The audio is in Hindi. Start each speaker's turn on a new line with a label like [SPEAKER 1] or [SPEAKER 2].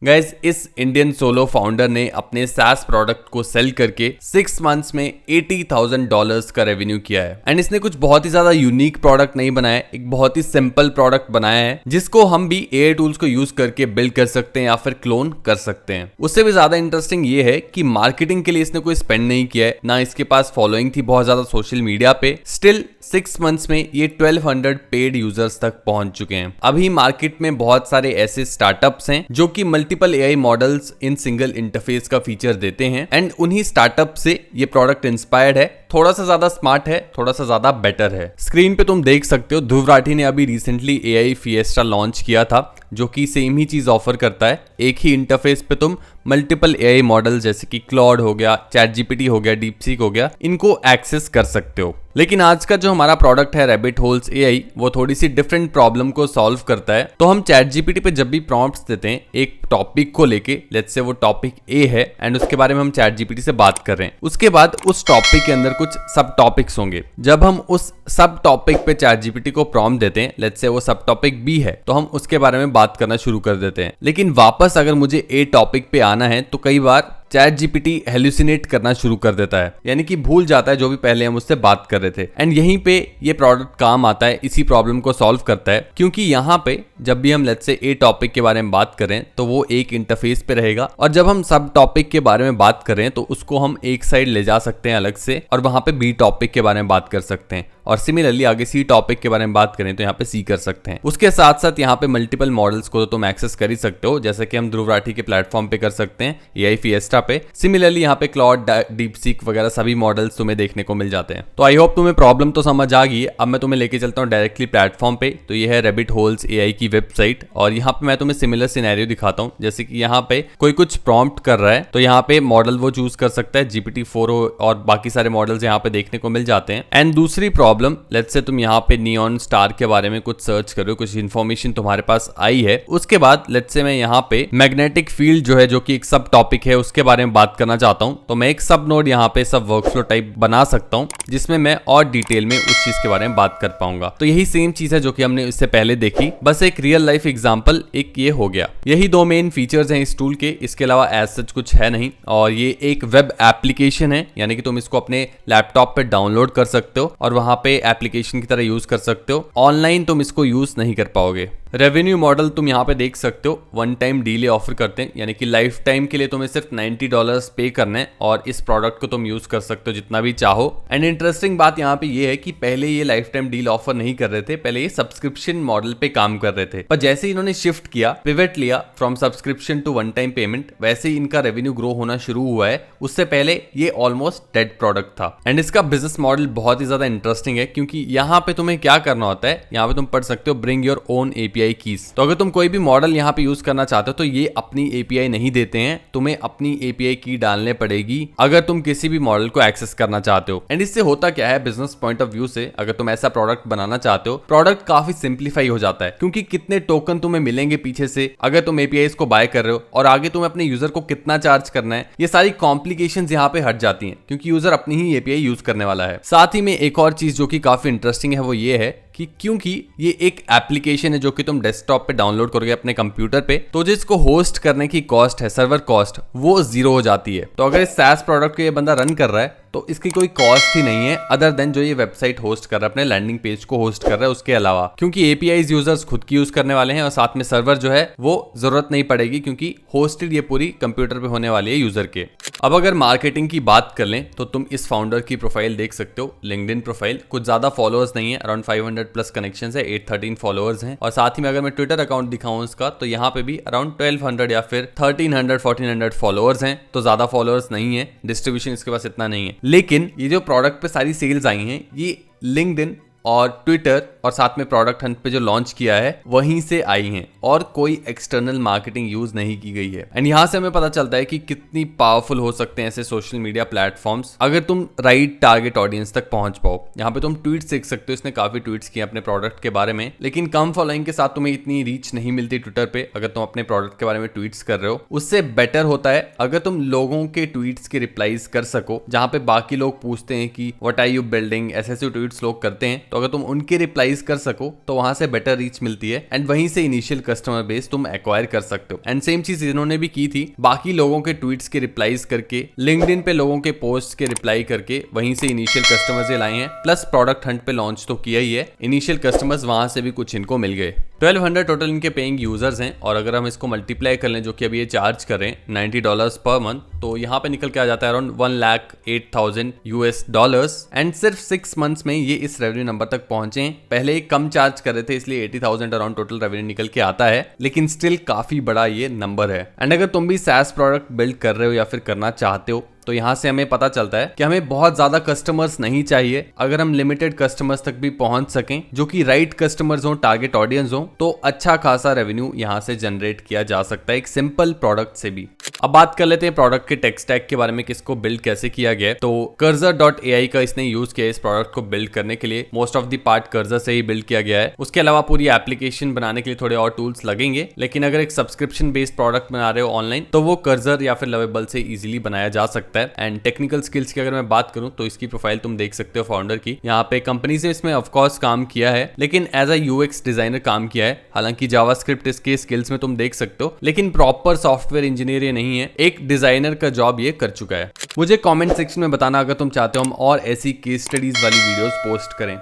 [SPEAKER 1] गाइस, इस इंडियन सोलो फाउंडर ने अपने SaaS प्रोडक्ट को सेल करके 6 मंथ्स में $80,000 का रेवेन्यू किया है। एंड इसने कुछ बहुत ही ज्यादा यूनिक प्रोडक्ट नहीं बनाया है, एक बहुत ही सिंपल प्रोडक्ट बनाया है जिसको हम भी AI टूल्स को यूज करके बिल्ड कर सकते हैं या फिर क्लोन कर सकते हैं। उससे भी ज्यादा इंटरेस्टिंग ये है कि मार्केटिंग के लिए इसने कोई स्पेंड नहीं किया है, ना इसके पास फॉलोइंग थी बहुत ज्यादा सोशल मीडिया पे। स्टिल 6 मंथ्स में ये 1200 पेड यूजर्स तक पहुंच चुके हैं। अभी मार्केट में बहुत सारे ऐसे स्टार्टअप्स हैं जो कि multiple AI models in single interface का फीचर देते हैं एंड उन्हीं स्टार्टअप से ये प्रोडक्ट इंस्पायर्ड है। थोड़ा सा ज्यादा स्मार्ट है, थोड़ा सा ज्यादा बेटर है। स्क्रीन पे तुम देख सकते हो ध्रुव राठी ने अभी रिसेंटली AI फिएस्टा लॉन्च किया था जो कि सेम ही चीज ऑफर करता है। एक ही इंटरफेस पे तुम मल्टीपल AI मॉडल जैसे कि क्लॉड हो गया, ChatGPT हो गया, डीपसीक हो गया, इनको एक्सेस कर सकते हो। लेकिन आज का जो हमारा प्रोडक्ट है रैबिट होल्स AI, वो थोड़ी सी डिफरेंट प्रॉब्लम को सॉल्व करता है। तो हम ChatGPT पे जब भी प्रॉम्प्ट्स देते हैं एक टॉपिक को लेके, लेट्स से वो टॉपिक A है एंड उसके बारे में हम ChatGPT से बात कर रहे हैं, उसके बाद उस टॉपिक के अंदर कुछ सब टॉपिक्स होंगे। जब हम उस सब टॉपिक पे ChatGPT को प्रॉम्प्ट देते हैं, लेट्स से वो सब टॉपिक B है, तो हम उसके बारे में बात करना शुरू कर देते हैं। लेकिन वापस अगर मुझे A टॉपिक पे आना है तो कई बार ChatGPT हेल्यूसिनेट करना शुरू कर देता है, यानी कि भूल जाता है जो भी पहले हम उससे बात कर रहे थे। एंड यहीं पे ये प्रोडक्ट काम आता है, इसी प्रॉब्लम को सॉल्व करता है, क्योंकि यहाँ पे जब भी हम लेट्स से A टॉपिक के बारे में बात करें तो वो एक इंटरफेस पे रहेगा, और जब हम सब टॉपिक के बारे में बात करें तो उसको हम एक साइड ले जा सकते हैं अलग से, और वहां पे B टॉपिक के बारे में बात कर सकते हैं। और सिमिलरली आगे C टॉपिक के बारे में बात करें तो यहाँ पे C कर सकते हैं। उसके साथ साथ यहाँ पे मल्टीपल मॉडल्स को तो तुम एक्सेस कर ही सकते हो, जैसे कि हम ध्रुव राठी के प्लेटफॉर्म पे कर सकते हैं, AI फिएस्टा पे। सिमिलरली यहाँ पे क्लॉड, डीपसीक वगैरह सभी मॉडल्स तुम्हें देखने को मिल जाते हैं। तो आई होप तुम्हें प्रॉब्लम तो समझ आ गई है। अब मैं तुम्हें लेके चलता हूँ डायरेक्टली प्लेटफॉर्म पे। तो ये है रैबिट होल्स AI की वेबसाइट, और यहाँ पे मैं तुम्हें सिमिलर सिनेरियो दिखाता हूँ। जैसे कि यहाँ पे कोई कुछ प्रॉम्प्ट कर रहा है तो यहाँ पे मॉडल वो चूज कर सकता है, GPT-4 और बाकी सारे मॉडल्स यहाँ पे देखने को मिल जाते हैं। एंड दूसरी प्रॉब्लम, लेट्स से तुम यहाँ पे नियॉन स्टार के बारे में कुछ सर्च कर रहे हो, कुछ इन्फॉर्मेशन तुम्हारे पास आई है। उसके बाद लेट्स से मैं यहाँ पे मैग्नेटिक फील्ड जो है, जो कि एक सब टॉपिक है, उसके बारे में बात करना चाहता हूँ। तो मैं एक सब नोड यहाँ पे सब वर्कफ्लो टाइप बना सकता हूँ जिसमें मैं और डिटेल में उस चीज के बारे में बात कर पाऊंगा। तो यही सेम चीज है जो कि हमने इससे पहले देखी, बस एक रियल लाइफ एग्जांपल एक ये हो गया। यही दो मेन फीचर्स हैं इस टूल के, इसके अलावा एज सच कुछ है नहीं। और ये एक वेब एप्लीकेशन है, यानी कि तुम इसको अपने लैपटॉप पे डाउनलोड कर सकते हो और वहां पे एप्लीकेशन की तरह यूज कर सकते हो। ऑनलाइन तुम इसको यूज नहीं कर पाओगे। रेवेन्यू मॉडल तुम यहाँ पे देख सकते हो, 1 टाइम डीले ऑफर करते हैं, यानी कि लाइफ टाइम के लिए तुम्हें सिर्फ $90 पे करना है और इस प्रोडक्ट को तुम यूज कर सकते हो जितना भी चाहो। एंड इंटरेस्टिंग बात यहाँ पे ये है कि पहले ये लाइफ टाइम डील ऑफर नहीं कर रहे थे, पहले ये सब्सक्रिप्शन मॉडल पे काम कर रहे थे। पर जैसे ही इन्होंने शिफ्ट किया, पिवट लिया from subscription to 1 time payment, वैसे ही इनका रेवेन्यू ग्रो होना शुरू हुआ है। उससे पहले ये ऑलमोस्ट डेड प्रोडक्ट था। एंड इसका बिजनेस मॉडल बहुत ही ज्यादा इंटरेस्टिंग है, क्योंकि यहाँ पे तुम्हें क्या करना होता है, यहाँ पे तुम पढ़ सकते हो bring your own API keys. तो अगर तुम कोई भी मॉडल यहाँ पे यूज करना चाहते हो तो ये अपनी API नहीं देते हैं, तुम्हें अपनी API की डालने पड़ेगी अगर तुम किसी भी मॉडल को एक्सेस करना चाहते हो। एंड इससे होता क्या है बिजनेस पॉइंट ऑफ व्यू से, अगर तुम ऐसा प्रोडक्ट बनाना चाहते हो, प्रोडक्ट काफी सिंप्लीफाई हो जाता है, क्योंकि कितने टोकन तुम्हें मिलेंगे पीछे से अगर तुम APIs को बाय कर रहे हो, और आगे तुम्हें अपने यूजर को कितना चार्ज करना है, ये सारी कॉम्प्लिकेशंस यहाँ पे हट जाती हैं, क्योंकि यूजर अपनी ही API यूज करने वाला है। साथ ही में एक और चीज जो कि काफी इंटरेस्टिंग है वो ये है कि क्योंकि ये एक एप्लीकेशन है जो कि तुम डेस्कटॉप पे डाउनलोड करोगे अपने कंप्यूटर पे, तो जिसको होस्ट करने की कॉस्ट है, सर्वर कॉस्ट, वो 0 हो जाती है। तो अगर इस SaaS प्रोडक्ट को ये बंदा रन कर रहा है तो इसकी कोई कॉस्ट ही नहीं है अदर देन जो ये वेबसाइट होस्ट कर रहा है, अपने लैंडिंग पेज को होस्ट कर रहा है उसके अलावा, क्योंकि APIs यूजर्स खुद की यूज करने वाले हैं और साथ में सर्वर जो है वो जरूरत नहीं पड़ेगी, क्योंकि होस्टेड ये पूरी कंप्यूटर पे होने वाली है यूजर के। अब अगर मार्केटिंग की बात कर लें तो तुम इस फाउंडर की प्रोफाइल देख सकते हो, लिंक्डइन प्रोफाइल। कुछ ज्यादा फॉलोअर्स नहीं है, अराउंड 500+ कनेक्शंस है, 813 फॉलोअर्स हैं। और साथ ही में अगर मैं ट्विटर अकाउंट दिखाऊं उसका, तो यहाँ पे भी अराउंड 1200 या फिर 1300-1400 फॉलोअर्स हैं। तो ज्यादा फॉलोअर्स नहीं है, डिस्ट्रीब्यूशन इसके पास इतना नहीं है। लेकिन ये जो प्रोडक्ट पे सारी सेल्स आई हैं, ये लिंक्डइन और ट्विटर और साथ में प्रोडक्ट हंट पे जो लॉन्च किया है वहीं से आई हैं, और कोई एक्सटर्नल मार्केटिंग यूज नहीं की गई है। एंड यहाँ से हमें पता चलता है कि कितनी पावरफुल हो सकते हैं ऐसे सोशल मीडिया प्लेटफॉर्म्स अगर तुम राइट टारगेट ऑडियंस तक पहुंच पाओ। यहाँ पे तुम ट्वीट्स देख सकते हो, इसने काफी ट्वीट्स किए अपने प्रोडक्ट के बारे में, लेकिन कम फॉलोइंग के साथ तुम्हें इतनी रीच नहीं मिलती ट्विटर पे अगर तुम अपने प्रोडक्ट के बारे में ट्वीट्स कर रहे हो। उससे बेटर होता है अगर तुम लोगों के ट्वीट्स के रिप्लाईज कर सको, जहां पे बाकी लोग पूछते हैं कि व्हाट आर यू बिल्डिंग, ऐसे ट्वीट्स लोग करते हैं। तो तो अगर तुम उनके रिप्लाईज कर सको तो वहां से बेटर रीच मिलती है एंड वहीं से इनिशियल कस्टमर बेस तुम एक्वायर कर सकते हो। एंड सेम चीज इन्होंने भी की थी, बाकी लोगों के ट्वीट्स के रिप्लाईज करके, लिंक्डइन पे लोगों के पोस्ट के रिप्लाई करके वहीं से इनिशियल कस्टमर्स लाए हैं। प्लस प्रोडक्ट हंट पे लॉन्च तो किया ही है, इनिशियल कस्टमर्स वहां से भी कुछ इनको मिल गए। 1200 टोटल इनके पेइंग यूजर्स हैं और अगर हम इसको मल्टीप्लाई कर लें जो कि अभी ये चार्ज कर रहे हैं $90 पर मंथ, तो यहाँ पे निकल के आ जाता है अराउंड $1,08,000 एंड सिर्फ 6 मंथ्स में ये इस रेवेन्यू नंबर तक पहुंचे हैं। पहले एक कम चार्ज कर रहे थे इसलिए 80,000 अराउंड टोटल रेवेन्यू निकल के आता है, लेकिन स्टिल काफी बड़ा ये नंबर है। एंड अगर तुम भी SaaS प्रोडक्ट बिल्ड कर रहे हो या फिर करना चाहते हो तो यहाँ से हमें पता चलता है कि हमें बहुत ज्यादा कस्टमर्स नहीं चाहिए। अगर हम लिमिटेड कस्टमर्स तक भी पहुंच सकें जो कि राइट कस्टमर्स हो, टारगेट ऑडियंस हो, तो अच्छा खासा रेवेन्यू यहाँ से जनरेट किया जा सकता है एक सिंपल प्रोडक्ट से भी। अब बात कर लेते हैं प्रोडक्ट के टेक स्टैक के बारे में, किसको बिल्ड कैसे किया गया है। तो Cursor.ai का इसने यूज किया इस प्रोडक्ट को बिल्ड करने के लिए। Most of the part Cursor से ही बिल्ड किया गया है। उसके अलावा पूरी एप्लीकेशन बनाने के लिए थोड़े और टूल्स लगेंगे, लेकिन अगर एक सब्सक्रिप्शन बेस्ड प्रोडक्ट बना रहे हो ऑनलाइन तो वो Cursor या फिर लवेबल से इजीली बनाया जा सकता है। एंड टेक्निकल स्किल्स की अगर मैं बात करूं तो इसकी प्रोफाइल तुम देख सकते हो फाउंडर की। यहाँ पे कंपनी से इसमें ऑफकोर्स काम किया है, लेकिन एज अ यूएक्स डिजाइनर काम किया है। हालांकि जावास्क्रिप्ट इसके स्किल्स में तुम देख सकते हो, लेकिन प्रॉपर सॉफ्टवेयर इंजीनियर ये नहीं है, एक डिजाइनर का जॉब ये कर चुका है। मुझे कमेंट सेक्शन में बताना अगर तुम चाहते हो हम और ऐसी केस स्टडीज वाली वीडियोस पोस्ट करें।